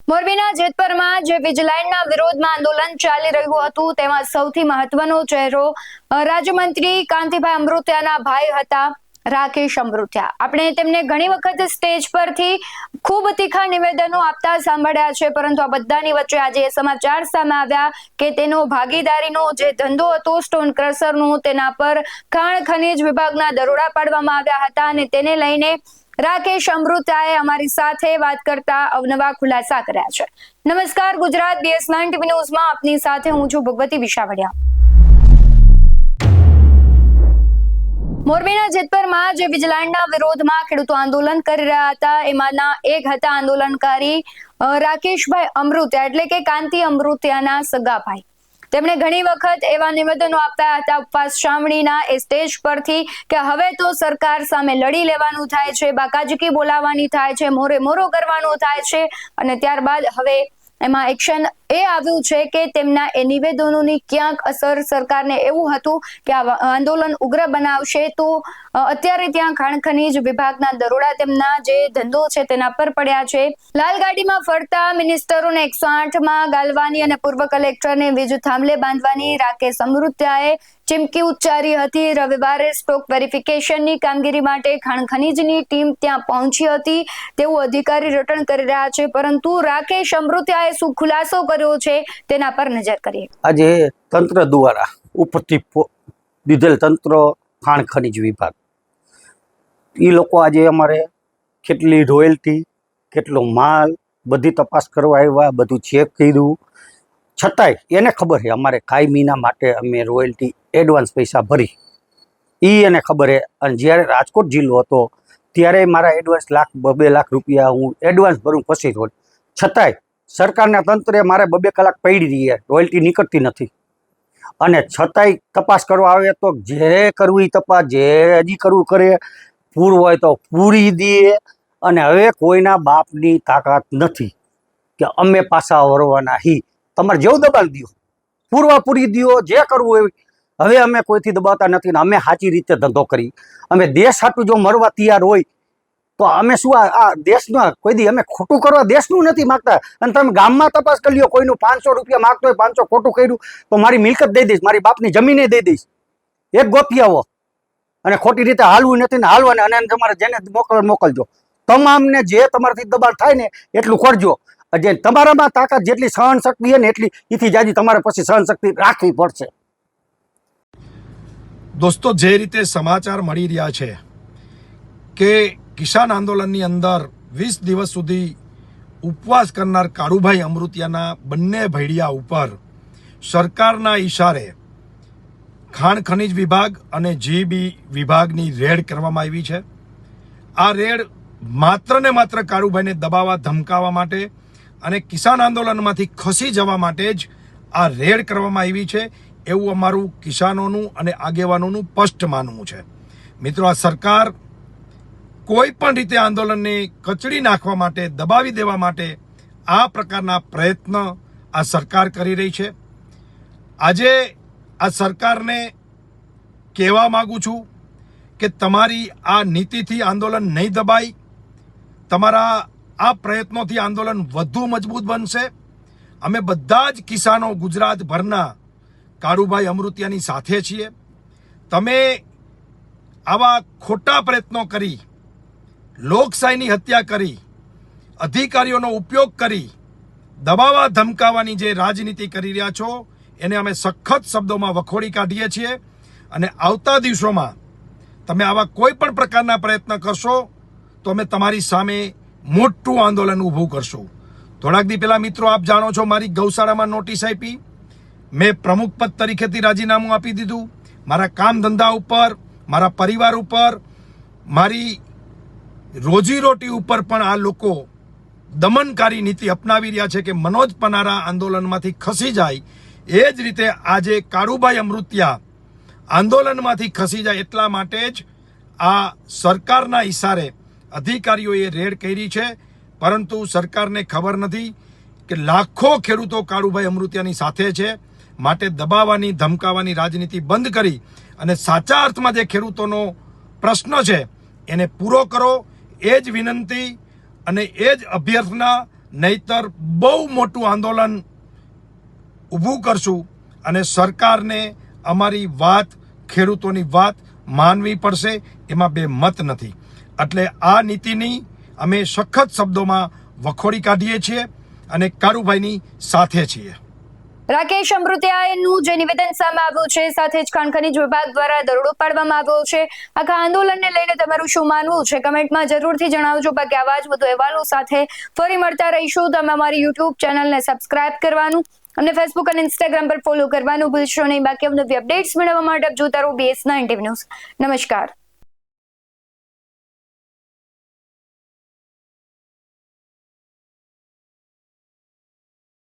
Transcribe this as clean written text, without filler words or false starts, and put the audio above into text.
મોરબીના જેતપરમાં જે વીજલાઇનના વિરોધમાં આંદોલન ચાલી રહ્યું હતું તેમાં સૌથી મહત્વનો ચહેરો રાજ્યમંત્રી કાંતિભાઈ અમૃતિયાના ભાઈ હતા રાકેશ અમૃતિયા। આપણે તેમને ઘણી વખત સ્ટેજ પરથી ખૂબ તીખા નિવેદનો આપતા સાંભળ્યા છે, પરંતુ આ બધાની વચ્ચે આજે સમાચાર સામે આવ્યા કે તેનો ભાગીદારીનો જે ધંધો હતો સ્ટોન ક્રશરનો, તેના પર ખાણ ખનીજ વિભાગના દરોડા પાડવામાં આવ્યા હતા અને તેને લઈને રાકેશ અમૃતિયાએ અમારી સાથે વાત કરતા અવનવા ખુલાસા કર્યા છે। નમસ્કાર, ગુજરાત BS9 TV ન્યૂઝમાં આપની સાથે હું છું ભગવતી વિશાવડિયા। મોરબીના જેતપરમાં જે વીજલાઇનના વિરોધમાં ખેડૂતો આંદોલન કરી રહ્યા હતા, એમાંના એક હતા આંદોલનકારી રાકેશભાઈ અમૃતિયા, એટલે કે કાંતિ અમૃતિયાના સગા ભાઈ। તેમણે ઘણી વખત એવા નિવેદનો આપ્યા હતા ઉપવાસ છાવણીના એ સ્ટેજ પરથી કે હવે તો સરકાર સામે લડી લેવાનું થાય છે, બાકાજીકી બોલાવવાની થાય છે, મોરે મોરો કરવાનું થાય છે અને ત્યારબાદ હવે એમાં એક્શન એ આવ્યું છે કે તેમના એ નિવેદનોની ક્યાંક અસર સરકારને એવું હતું કે આ આંદોલન ઉગ્ર બનાવશે તો અત્યારે ત્યાં ખાણ ખનીજ વિભાગના દરોડા તેમના જે ધંધો છે તેના પર પડ્યા છે। લાલ ગાડીમાં ફરતા મિનિસ્ટરોને 108માં ગાલવાની અને પૂર્વ કલેક્ટરને વીજ થાંભલે બાંધવાની રાકેશ અમૃતિયાએ ચીમકી ઉચ્ચારી હતી। રવિવારે સ્ટોક વેરિફિકેશનની કામગીરી માટે ખાણ ખનીજની ટીમ ત્યાં પહોંચી હતી તેવું અધિકારી રટણ કરી રહ્યા છે, પરંતુ રાકેશ અમૃતિયાએ શું ખુલાસો કર્યો છે તેના પર નજર કરીએ। આજે તંત્ર દ્વારા ઉપરથી દીધેલ તંત્ર ખાણ ખનીજ વિભાગ એ લોકો આજે અમારે કેટલી રોયલ્ટી, કેટલો માલ બધી તપાસ કરવા આવ્યા, બધું ચેક કર્યું, છતાંય એને ખબર છે અમારે કાયમીના માટે અમે રોયલ્ટી એડવાન્સ પૈસા ભરી, એ એને ખબર છે। અને જ્યારે રાજકોટ જિલ્લો હતો ત્યારે મારા એડવાન્સ $2 લાખ રૂપિયા હું એડવાન્સ ભરું પછી રોડ, છતાંય સરકારના તંત્રે મારે 2 કલાક પડી રહી, રોયલ્ટી નીકળતી નથી અને છતાંય તપાસ કરવા આવે તો જે કરવું એ તપાસ, જે હજી કરવું કરે, પૂર હોય તો પૂરી દે અને હવે કોઈના બાપની તાકાત નથી કે અમે પાછા વરવાના હી, તમારે જેવું દબાણ દો, પૂરવા પૂરી દો, જે કરવું હોય। હવે અમે કોઈથી દબાવતા નથી ને અમે સાચી રીતે ધંધો કરી, અમે દેશ હાટું જો મરવા તૈયાર હોય તો અમે શું આ દેશમાં કોઈ દી અમે ખોટું કરવા દેશનું નથી માગતા। અને તમે ગામમાં તપાસ કરી લ્યો, કોઈનું 500 રૂપિયા માગતો હોય, 500 ખોટું કર્યું તો મારી મિલકત દઈ દઈશ, મારી બાપની જમીને દઈ દઈશ, એક ગોપી આવો અને ખોટી રીતે હાલવું નથી ને હાલવાને, અને તમારે જેને મોકલજો, તમામને જે તમારાથી દબાણ થાય ને એટલું કરજો। જે તમારામાં તાકાત જેટલી સહન શક્તિ છે ને એટલી એથી જાજી તમારે પછી સહન શક્તિ રાખવી પડશે। દોસ્તો, જે રીતે સમાચાર મળી રહ્યા છે કે કિસાન આંદોલનની અંદર 20 દિવસ સુધી ઉપવાસ કરનાર કાળુભાઈ અમૃતિયાના બંને ભૈડિયા ઉપર સરકારના ઈશારે ખાણ ખનીજ વિભાગ અને જીબી વિભાગની રેડ કરવામાં આવી છે। આ રેડ માત્ર ને માત્ર કાળુભાઈને દબાવવા, ધમકાવવા માટે અને કિસાન આંદોલનમાંથી ખસી જવા માટે જ આ રેડ કરવામાં આવી છે એવું અમારું કિસાનોનું અને આગેવાનોનું સ્પષ્ટ માનવું છે। મિત્રો, આ સરકાર કોઈ પણ રીતે આંદોલનને કચડી નાખવા માટે, દબાવી દેવા માટે આ પ્રકારના પ્રયત્ન આ સરકાર કરી રહી છે। આજે આ સરકારને કહેવા માંગુ છું કે તમારી આ નીતિથી આંદોલન નહીં દબાય, તમારા આ પ્રયત્નોથી આંદોલન વધુ મજબૂત બનશે। અમે બધા જ કિસાનો ગુજરાતભરના કાળુભાઈ અમૃતિયાની સાથે છીએ। તમે આવા ખોટા પ્રયત્નો કરી, લોકશાહીની હત્યા કરી, અધિકારીઓનો ઉપયોગ કરી, દબાવવા ધમકાવવાની જે રાજનીતિ કરી રહ્યા છો એને અમે સખત શબ્દોમાં વખોડી કાઢીએ છીએ અને આવતા દિવસોમાં તમે આવા કોઈ પણ પ્રકારના પ્રયત્ન કરશો તો અમે તમારી સામે મોટું આંદોલન ઊભું કરશું। થોડાક દી પહેલા મિત્રો, આપ જાણો છો, મારી ગૌશાળામાં નોટિસ આપી, મેં પ્રમુખ પદ તરીકેથી રાજીનામું આપી દીધું। મારા કામ ધંધા ઉપર, મારા પરિવાર ઉપર, મારી રોજીરોટી ઉપર પણ આ લોકો દમનકારી નીતિ અપનાવી રહ્યા છે કે મનોજ પનારા આંદોલનમાંથી ખસી જાય। એ જ રીતે આજે કાળુભાઈ અમૃતિયા આંદોલનમાંથી ખસી જાય એટલા માટે જ આ સરકારના ઈશારે અધિકારીઓએ રેડ કરી છે, પરંતુ સરકારને ખબર નથી કે લાખો ખેડૂતો કાળુભાઈ અમૃતિયાની સાથે છે, માટે દબાવવાની, ધમકાવવાની રાજનીતિ બંધ કરી અને સાચા અર્થમાં જે ખેડૂતોનો પ્રશ્ન છે એને પૂરો કરો, એ જ વિનંતી અને એ જ અભ્યર્થના નહીતર બહુ મોટું આંદોલન ઊભું કરશું અને સરકારને અમારી વાત, ખેડૂતોની વાત માનવી પડશે. એમાં બે મત નથી. એટલે આ નીતિની અમે સખત શબ્દોમાં વખોડી કાઢીએ છીએ અને કારુભાઈની સાથે છીએ. રાકેશ અમૃતિયાનું જે નિવેદન સામે આવ્યું છે, સાથે જ ખાણ ખનીજ વિભાગ દ્વારા દરોડો પાડવામાં આવ્યો છે. આખા આંદોલનને લઈને તમારું શું માનવું છે કમેન્ટમાં જરૂરથી જણાવજો. બાકી આવા જ વધુ અહેવાલો સાથે ફરી મળતા રહીશું. તમે અમારી યુટ્યુબ ચેનલને સબસ્ક્રાઇબ કરવાનું અને ફેસબુક અને ઇન્સ્ટાગ્રામ પર ફોલો કરવાનું ભૂલશો નહીં. બાકી નવી અપડેટ્સ મેળવવા માટે જોતા રહો BS9 ટીવી ન્યૂઝ. નમસ્કાર.